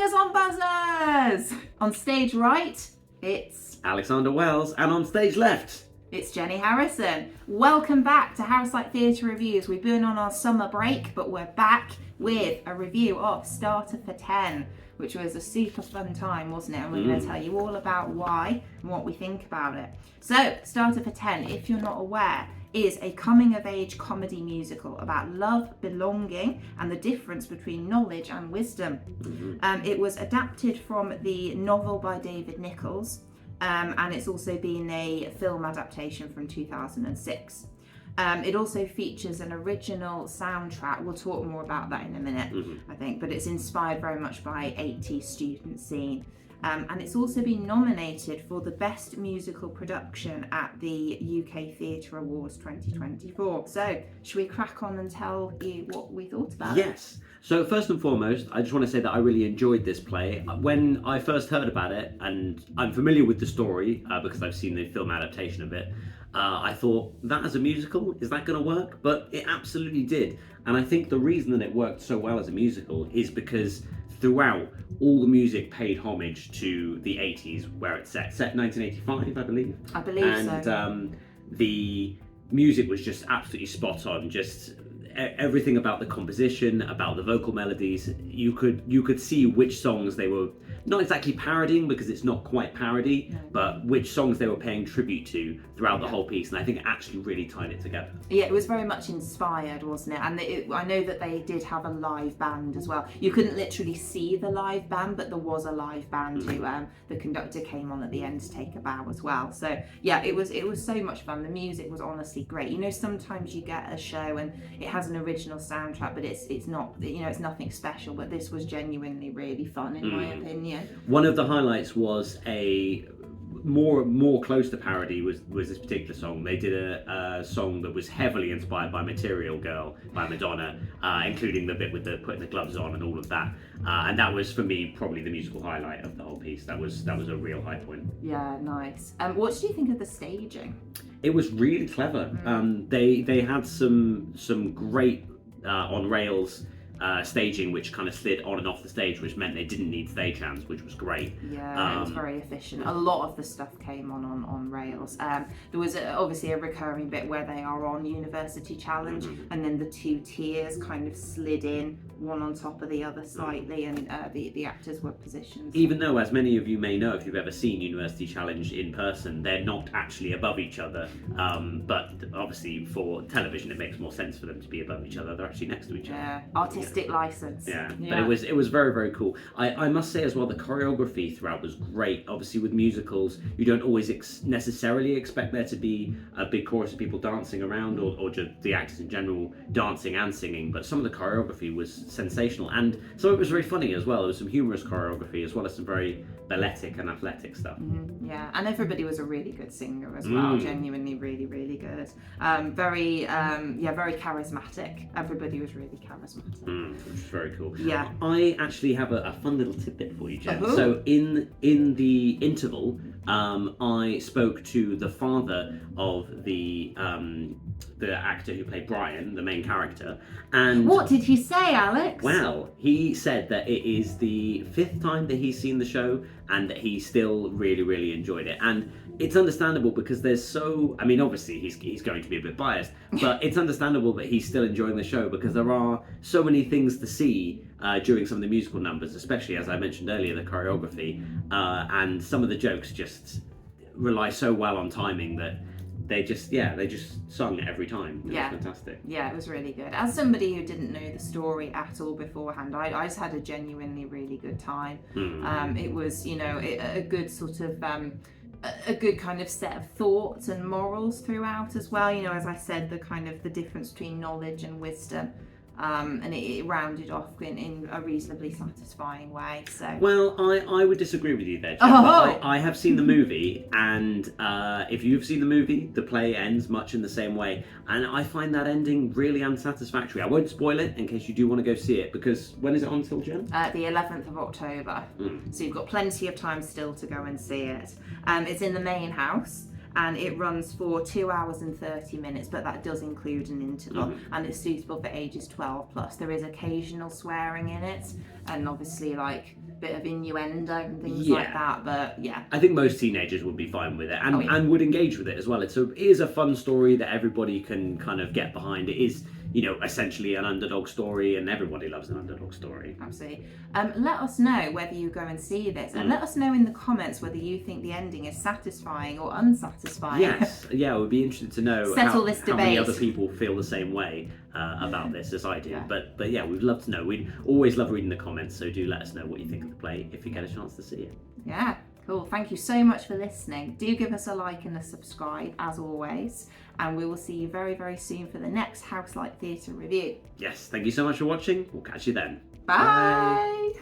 Fingers on buzzers! On stage right, it's Alexander Wells, and on stage left, it's Jenny Harrison. Welcome back to Harrislight Theatre Reviews. We've been on our summer break, but we're back with a review of Starter for 10, which was a super fun time, wasn't it? And we're going to tell you all about why and what we think about it. So, Starter for 10, if you're not aware, is a coming-of-age comedy musical about love, belonging, and the difference between knowledge and wisdom. It was adapted from the novel by David Nichols, and it's also been a film adaptation from 2006. It also features an original soundtrack. We'll talk more about that in a minute, I think, but it's inspired very much by 80s student scene. And it's also been nominated for the Best Musical Production at the UK Theatre Awards 2024. So, should we crack on and tell you what we thought about it? Yes. So first and foremost, I just want to say that I really enjoyed this play. When I first heard about it, and I'm familiar with the story because I've seen the film adaptation of it, I thought, that as a musical, is that going to work? But it absolutely did. And I think the reason that it worked so well as a musical is because throughout, all the music paid homage to the 80s, where it's set 1985, I believe. I believe so. And the music was just absolutely spot on. Just everything about the composition, about the vocal melodies, you could see which songs they were not exactly parodying, because it's not quite parody, but which songs they were paying tribute to throughout the whole piece, and I think it actually really tied it together. Yeah, it was very much inspired, wasn't it? And I know that they did have a live band as well. You couldn't literally see the live band, but there was a live band who the conductor came on at the end to take a bow as well. So yeah, it was so much fun. The music was honestly great. You know, sometimes you get a show and it has an original soundtrack, but it's not, you know, it's nothing special, but this was genuinely really fun in my opinion. One of the highlights was a more close to parody was this particular song. They did a song that was heavily inspired by Material Girl by Madonna, including the bit with the putting the gloves on and all of that. And that was, for me, probably the musical highlight of the whole piece. That was a real high point. Yeah, nice. What did you think of the staging? It was really clever. They had some great on rails staging, which kind of slid on and off the stage, which meant they didn't need stagehands, which was great. Yeah, it was very efficient. A lot of the stuff came on rails. There was obviously a recurring bit where they are on University Challenge, and then the two tiers kind of slid in, one on top of the other slightly, and the actors were positioned. Even though, as many of you may know, if you've ever seen University Challenge in person, they're not actually above each other. But obviously for television, it makes more sense for them to be above each other. They're actually next to each other. Yeah, artistic license. Yeah, but it was very, very cool. I must say as well, the choreography throughout was great. Obviously with musicals, you don't always necessarily expect there to be a big chorus of people dancing around, or just the actors in general dancing and singing, but some of the choreography was sensational, and some of it was very funny as well. There was some humorous choreography as well as some very balletic and athletic stuff. Yeah, and everybody was a really good singer as well. Genuinely really, really good. Very charismatic. Everybody was really charismatic. Which is very cool. Yeah. I actually have a fun little tidbit for you, Jen. So in the interval, I spoke to the father of the actor who played Brian, the main character, and what did he say, Alex? Well, he said that it is the 5th time that he's seen the show, and that he still really, really enjoyed it. And it's understandable, because obviously he's going to be a bit biased, but it's understandable that he's still enjoying the show, because there are so many things to see during some of the musical numbers, especially, as I mentioned earlier, the choreography, and some of the jokes just rely so well on timing that they just sung every time. It was fantastic. Yeah, it was really good. As somebody who didn't know the story at all beforehand, I just had a genuinely really good time. It was, a good sort of a good kind of set of thoughts and morals throughout as well. As I said, the difference between knowledge and wisdom. And it rounded off in a reasonably satisfying way. So, well, I would disagree with you there, Jen. I have seen the movie, and if you've seen the movie, the play ends much in the same way, and I find that ending really unsatisfactory. I won't spoil it in case you do want to go see it, because when is it on till, Jen? The 11th of October. So you've got plenty of time still to go and see it. It's in the main house. and it runs for 2 hours and 30 minutes, but that does include an interval, and it's suitable for ages 12 plus. There is occasional swearing in it, and obviously like a bit of innuendo and things like that, but yeah. I think most teenagers would be fine with it, and would engage with it as well. It is a fun story that everybody can kind of get behind. It is, you know, essentially an underdog story, and everybody loves an underdog story. Absolutely. Let us know whether you go and see this, and let us know in the comments whether you think the ending is satisfying or unsatisfying. Yes, yeah, we'd be interested to know Settle this how many debate. other people feel the same way about this as I do. Yeah. But yeah, we'd love to know. We'd always love reading the comments, so do let us know what you think of the play if you get a chance to see it. Yeah, cool. Thank you so much for listening. Do give us a like and a subscribe, as always, and we will see you very, very soon for the next House Light Theatre review. Yes, thank you so much for watching. We'll catch you then. Bye.